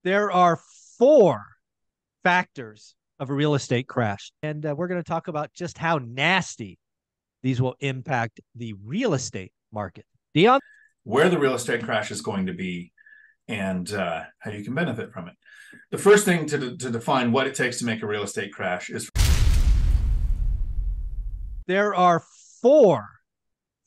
There are four factors of a real estate crash, and we're going to talk about just how nasty these will impact the real estate market. Dion? Where the real estate crash is going to be and how you can benefit from it. The first thing to define what it takes to make a real estate crash is there are four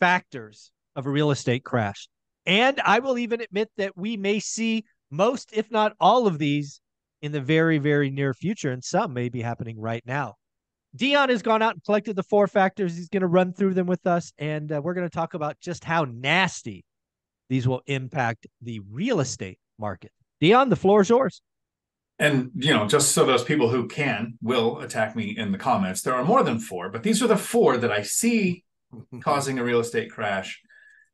factors of a real estate crash. And I will even admit that we may see most, if not all of these in the very, very near future, and some may be happening right now. Dion has gone out and collected the four factors. He's going to run through them with us, and we're going to talk about just how nasty these will impact the real estate market. Dion, the floor is yours. And, just so those people who will attack me in the comments, there are more than four, but these are the four that I see causing a real estate crash,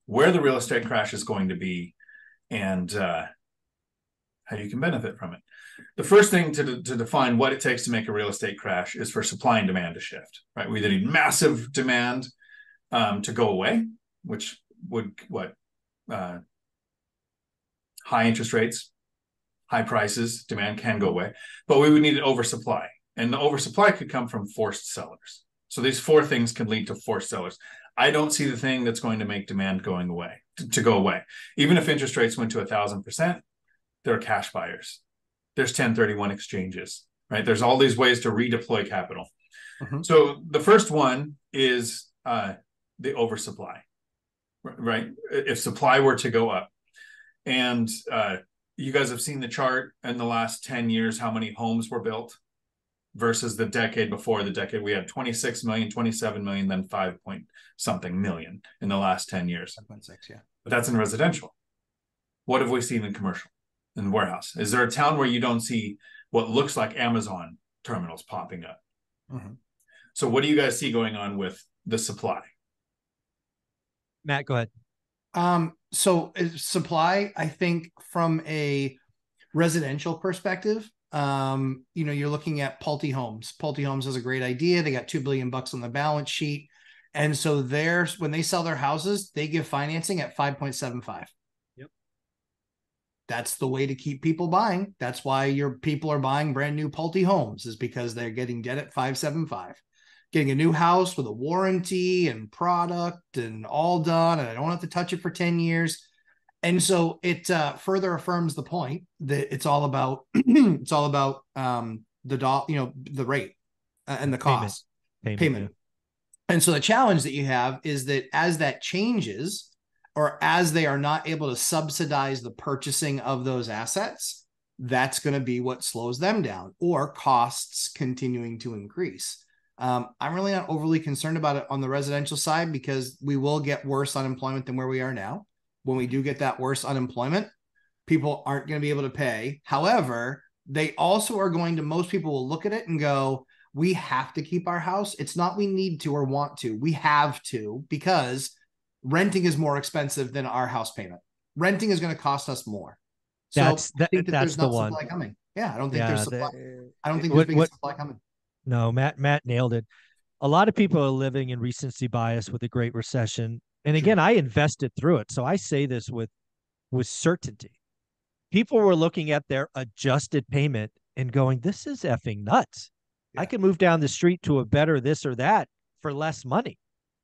where the real estate crash is going to be, and how you can benefit from it. The first thing to define what it takes to make a real estate crash is for supply and demand to shift, right? We either need massive demand to go away, which would high interest rates, high prices, demand can go away, but we would need an oversupply. And the oversupply could come from forced sellers. So these four things can lead to forced sellers. I don't see the thing that's going to make demand going away to go away. Even if interest rates went to 1,000%, there are cash buyers. There's 1031 exchanges, right? There's all these ways to redeploy capital. Mm-hmm. So the first one is the oversupply, right? If supply were to go up, and you guys have seen the chart in the last 10 years, how many homes were built versus the decade before. The decade we had 26 million, 27 million, then 5 point something million in the last 10 years. 5.6, yeah. But that's in residential. What have we seen in commercial, in warehouse? Is there a town where you don't see what looks like Amazon terminals popping up? Mm-hmm. So what do you guys see going on with the supply? Matt, go ahead. So supply, I think from a residential perspective, you're looking at Pulte Homes. Pulte Homes has a great idea. They got $2 billion on the balance sheet. And so when they sell their houses, they give financing at 5.75. Yep. That's the way to keep people buying. That's why your people are buying brand new Pulte Homes, is because they're getting debt at 5.75. Getting a new house with a warranty and product and all done, and I don't have to touch it for 10 years. And so it further affirms the point that it's all about the rate and the cost payment. And so the challenge that you have is that as that changes, or as they are not able to subsidize the purchasing of those assets, that's going to be what slows them down, or costs continuing to increase. I'm really not overly concerned about it on the residential side, because we will get worse unemployment than where we are now. When we do get that worse unemployment, people aren't going to be able to pay. However, most people will look at it and go, we have to keep our house. It's not we need to or want to. We have to, because renting is more expensive than our house payment. Renting is going to cost us more. So I think that there's not supply coming. Yeah, I don't think there's supply. I don't think there's big supply coming. No, Matt nailed it. A lot of people are living in recency bias with the Great Recession. And again, I invested through it. So I say this with certainty. People were looking at their adjusted payment and going, this is effing nuts. Yeah. I can move down the street to a better this or that for less money.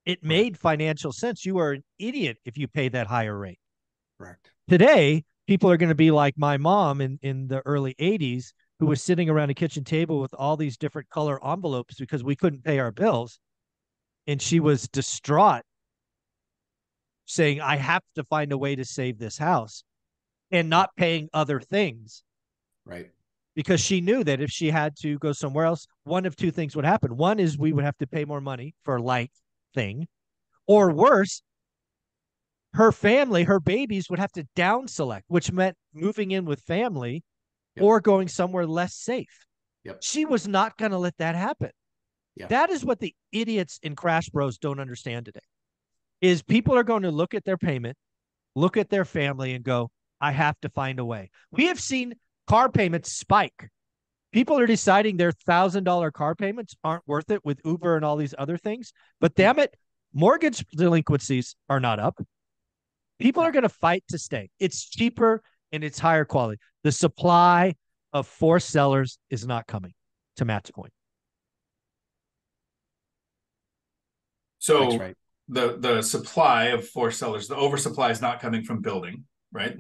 It made financial sense. You are an idiot if you pay that higher rate. Correct. Today, people are going to be like my mom in the early 80s, who was sitting around a kitchen table with all these different color envelopes because we couldn't pay our bills. And she was distraught, saying, I have to find a way to save this house, and not paying other things. Right. Because she knew that if she had to go somewhere else, one of two things would happen. One is we would have to pay more money for a like thing, or worse, her family, her babies would have to down select, which meant moving in with family. Yep. Or going somewhere less safe. Yep. She was not going to let that happen. Yep. That is what the idiots in Crash Bros don't understand today, is people are going to look at their payment, look at their family, and go, I have to find a way. We have seen car payments spike. People are deciding their $1,000 car payments aren't worth it with Uber and all these other things. But damn it, mortgage delinquencies are not up. People are going to fight to stay. It's cheaper. and it's higher quality. The supply of forced sellers is not coming, to Matt's point. So That's right. The supply of forced sellers, the oversupply is not coming from building, right?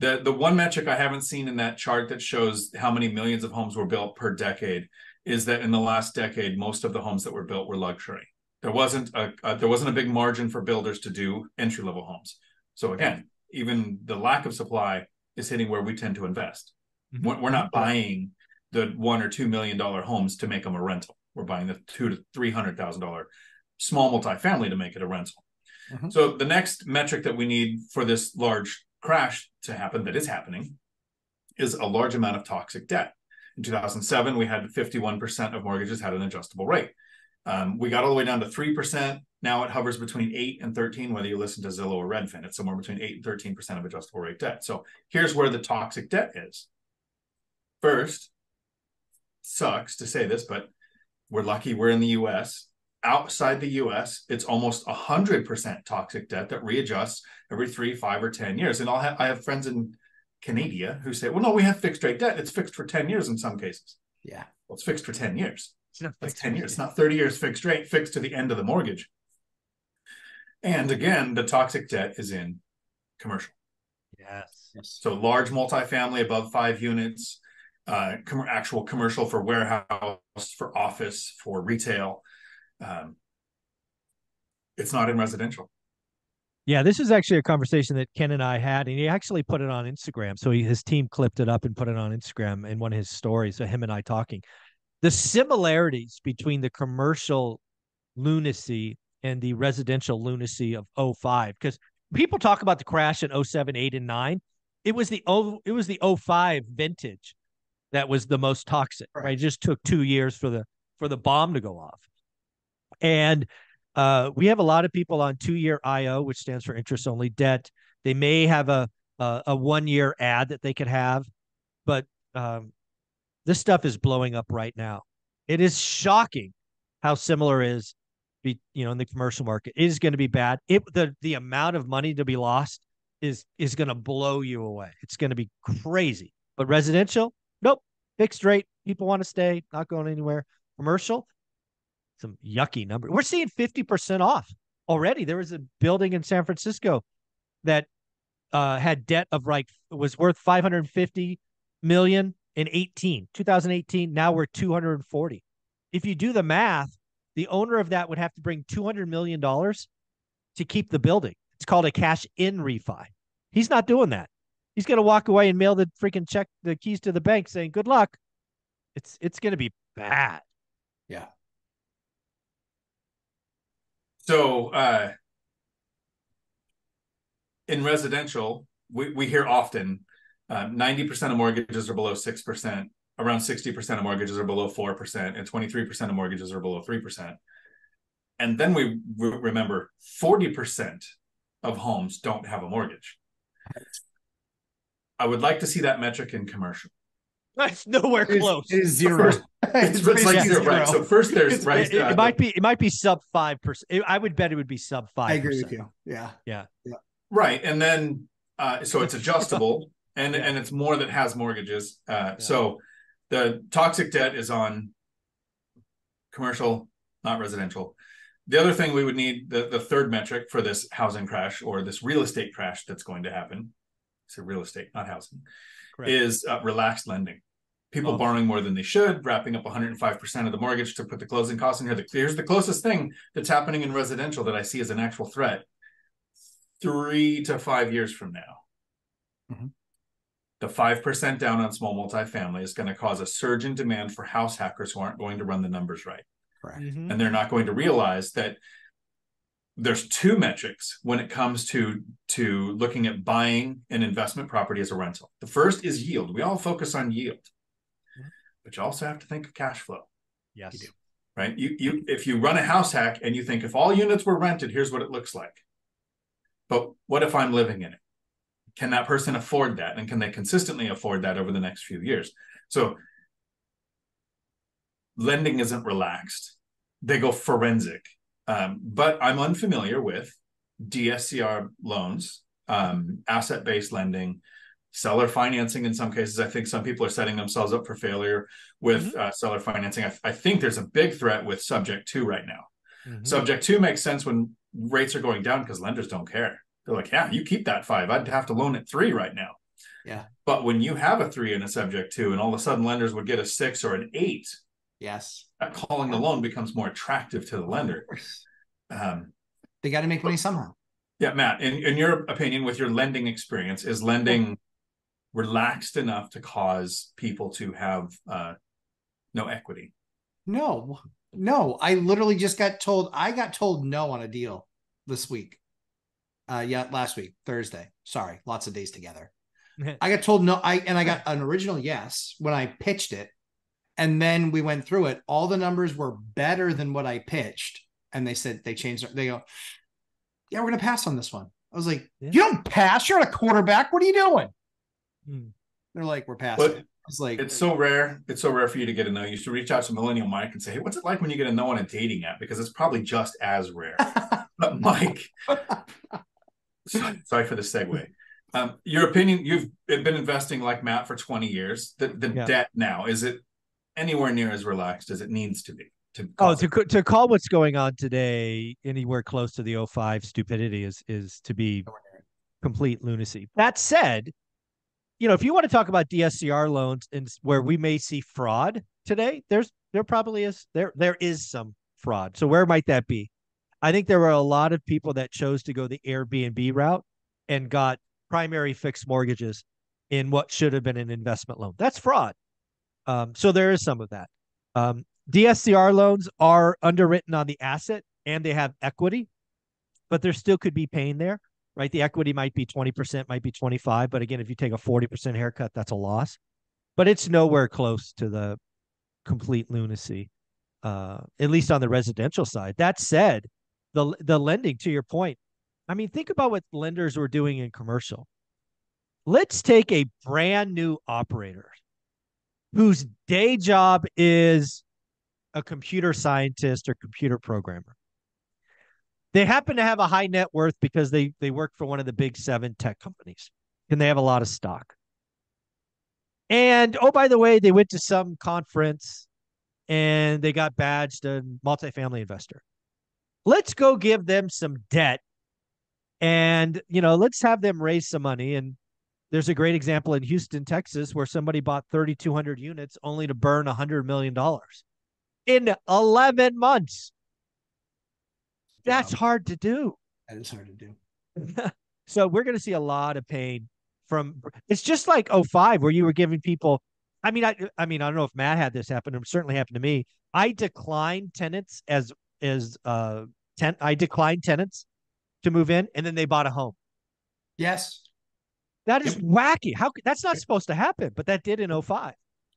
The one metric I haven't seen in that chart that shows how many millions of homes were built per decade is that in the last decade, most of the homes that were built were luxury. There wasn't a big margin for builders to do entry-level homes. So again, even the lack of supply is hitting where we tend to invest. We're not buying the $1 or $2 million homes to make them a rental. We're buying the $200,000 to $300,000 small multifamily to make it a rental. So the next metric that we need for this large crash to happen, that is happening, is a large amount of toxic debt. In 2007, we had 51% of mortgages had an adjustable rate. We got all the way down to 3%. Now it hovers between 8 and 13, whether you listen to Zillow or Redfin. It's somewhere between 8 and 13% of adjustable rate debt. So here's where the toxic debt is. First, sucks to say this, but we're lucky we're in the US. Outside the US, it's almost 100% toxic debt that readjusts every 3, 5, or 10 years. And I have friends in Canada who say, well, no, we have fixed rate debt. It's fixed for 10 years in some cases. Yeah. Well, it's fixed for 10 years. That's 10 years. It's not 30 years fixed rate, fixed to the end of the mortgage. And again, the toxic debt is in commercial. Yes. So large multifamily above 5 units, actual commercial for warehouse, for office, for retail. It's not in residential. Yeah, this is actually a conversation that Ken and I had, and he actually put it on Instagram. So his team clipped it up and put it on Instagram in one of his stories. So him and I talking. The similarities between the commercial lunacy and the residential lunacy of 05, because people talk about the crash in 07, 8, and 9. It was the 05 vintage that was the most toxic, right? It just took 2 years for the bomb to go off. And we have a lot of people on 2-year IO, which stands for interest only debt. They may have a 1-year ad that they could have, but this stuff is blowing up right now. It is shocking how similar it is, in the commercial market. It is going to be bad. The amount of money to be lost is going to blow you away. It's going to be crazy. But residential, nope, fixed rate. People want to stay, not going anywhere. Commercial, some yucky number. We're seeing 50% off already. There was a building in San Francisco that had debt of was worth 550 million in 2018. Now we're 240. If you do the math, the owner of that would have to bring $200 million to keep the building. It's called a cash in refi. He's not doing that. He's going to walk away and mail the freaking check, the keys to the bank, saying, good luck. It's going to be bad. Yeah. So in residential, we hear often 90% of mortgages are below 6%, around 60% of mortgages are below 4%, and 23% of mortgages are below 3%. And then we remember 40% of homes don't have a mortgage. I would like to see that metric in commercial. That's nowhere close. It is zero. It's like zero, right? So first there's right. It might be sub 5%. I would bet it would be sub 5%. I agree with you. Yeah. Right, and then so it's adjustable, and it's more that has mortgages. So the toxic debt is on commercial, not residential. The other thing we would need, the third metric for this housing crash or this real estate crash that's going to happen. It's real estate, not housing. Correct. Is relaxed lending. People borrowing more than they should, wrapping up 105% of the mortgage to put the closing costs in here. Here's the closest thing that's happening in residential that I see as an actual threat. 3 to 5 years from now, the 5% down on small multifamily is going to cause a surge in demand for house hackers who aren't going to run the numbers right. Correct. And they're not going to realize that there's 2 metrics when it comes to looking at buying an investment property as a rental. The first is yield. We all focus on yield, but you also have to think of cash flow. Yes. You do, right? You if you run a house hack and you think if all units were rented, here's what it looks like. But what if I'm living in it? Can that person afford that? And can they consistently afford that over the next few years? So lending isn't relaxed. They go forensic. But I'm unfamiliar with DSCR loans, asset-based lending, seller financing in some cases. I think some people are setting themselves up for failure with seller financing. I think there's a big threat with subject to right now. Subject to makes sense when rates are going down because lenders don't care. They're like, yeah, you keep that 5. I'd have to loan at 3 right now. Yeah. But when you have a 3 and a subject to, and all of a sudden lenders would get a 6 or an 8, yes, that calling the loan becomes more attractive to the lender. They got to make money somehow. Yeah, Matt, in your opinion, with your lending experience, is lending relaxed enough to cause people to have no equity? No. I literally just got told. I got told no on a deal this week. Last week, Thursday. Sorry, lots of days together. I got told no. I got an original yes when I pitched it, and then we went through it. All the numbers were better than what I pitched, and they said they changed. They go, yeah, we're gonna pass on this one. I was like, you don't pass. You're not a quarterback. What are you doing? They're like, we're passing. But I was like, it's so rare. It's so rare for you to get a no. You should reach out to Millennial Mike and say, hey, what's it like when you get a no on a dating app? Because it's probably just as rare. But Mike, sorry for the segue. Your opinion, you've been investing like Matt for 20 years. The debt now, is it anywhere near as relaxed as it needs to be? To call what's going on today anywhere close to the 05 stupidity is to be complete lunacy. That said, if you want to talk about DSCR loans and where we may see fraud today, there probably is some fraud. So where might that be? I think there were a lot of people that chose to go the Airbnb route and got primary fixed mortgages in what should have been an investment loan. That's fraud. So there is some of that. DSCR loans are underwritten on the asset and they have equity, but there still could be pain there, right? The equity might be 20%, might be 25%. But again, if you take a 40% haircut, that's a loss. But it's nowhere close to the complete lunacy, at least on the residential side. That said, the lending, to your point, I mean, think about what lenders were doing in commercial. Let's take a brand new operator whose day job is a computer scientist or computer programmer. They happen to have a high net worth because they work for one of the big 7 tech companies and they have a lot of stock. And, oh, by the way, they went to some conference and they got badged a multifamily investor. Let's go give them some debt and, let's have them raise some money. And there's a great example in Houston, Texas, where somebody bought 3,200 units only to burn $100 million in 11 months. That's hard to do. That is hard to do. So we're going to see a lot of pain from, it's just like 05 where you were giving people, I don't know if Matt had this happen. It certainly happened to me. I declined tenants I declined tenants to move in and then they bought a home. Yes. That is wacky. That's not supposed to happen, but that did in 05.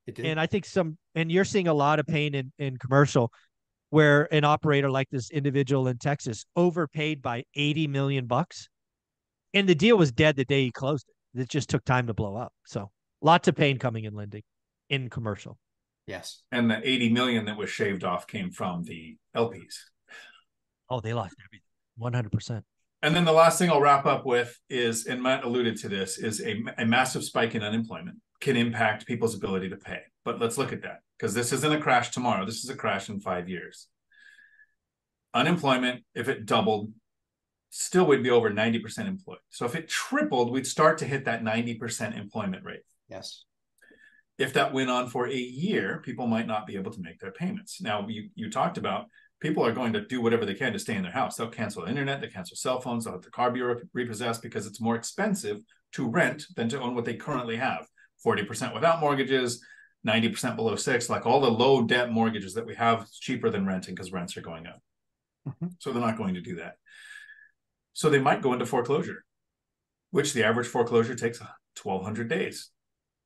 It did. And I think and you're seeing a lot of pain in commercial where an operator like this individual in Texas overpaid by $80 million. And the deal was dead the day he closed it. It just took time to blow up. So lots of pain coming in lending in commercial. Yes. And the 80 million that was shaved off came from the LPs. Oh, they lost everything. 100%. And then the last thing I'll wrap up with is, and Matt alluded to this, is a massive spike in unemployment can impact people's ability to pay. But let's look at that, because this isn't a crash tomorrow. This is a crash in 5 years. Unemployment, if it doubled, still would be over 90% employed. So if it tripled, we'd start to hit that 90% employment rate. Yes. If that went on for a year, people might not be able to make their payments. Now, you talked about people are going to do whatever they can to stay in their house. They'll cancel the internet, they cancel cell phones, they'll have their car be repossessed because it's more expensive to rent than to own what they currently have. 40% without mortgages, 90% below 6, like all the low debt mortgages that we have, it's cheaper than renting because rents are going up. So they're not going to do that. So they might go into foreclosure, which the average foreclosure takes 1,200 days.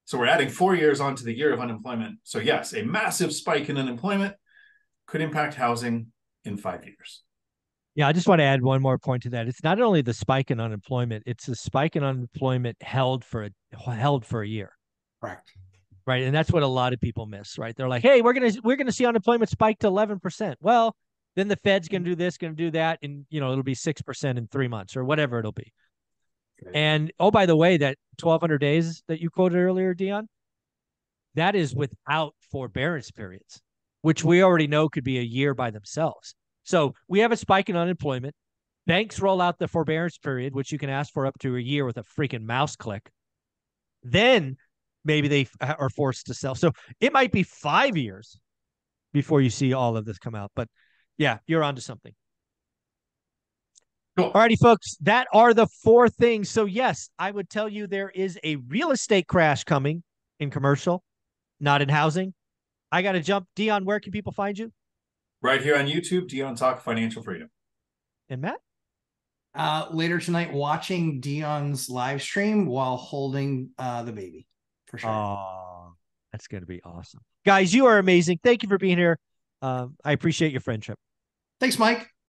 So we're adding 4 years onto the year of unemployment. So yes, a massive spike in unemployment could impact housing in 5 years. Yeah, I just want to add one more point to that. It's not only the spike in unemployment, it's the spike in unemployment held for a year. Correct. Right. And that's what a lot of people miss, right? They're like, hey, we're gonna see unemployment spike to 11%. Well, then the Fed's gonna do this, gonna do that, and it'll be 6% in 3 months or whatever it'll be. And oh, by the way, that 1,200 days that you quoted earlier, Dion, that is without forbearance periods, which we already know could be a year by themselves. So we have a spike in unemployment. Banks roll out the forbearance period, which you can ask for up to a year with a freaking mouse click. Then maybe they are forced to sell. So it might be 5 years before you see all of this come out. But yeah, you're onto something. Cool. All righty, folks, that are the 4 things. So yes, I would tell you there is a real estate crash coming in commercial, not in housing. I got to jump. Dion, where can people find you? Right here on YouTube, Dion Talk Financial Freedom. And Matt? Later tonight, watching Dion's live stream while holding the baby, for sure. Oh, that's going to be awesome. Guys, you are amazing. Thank you for being here. I appreciate your friendship. Thanks, Mike.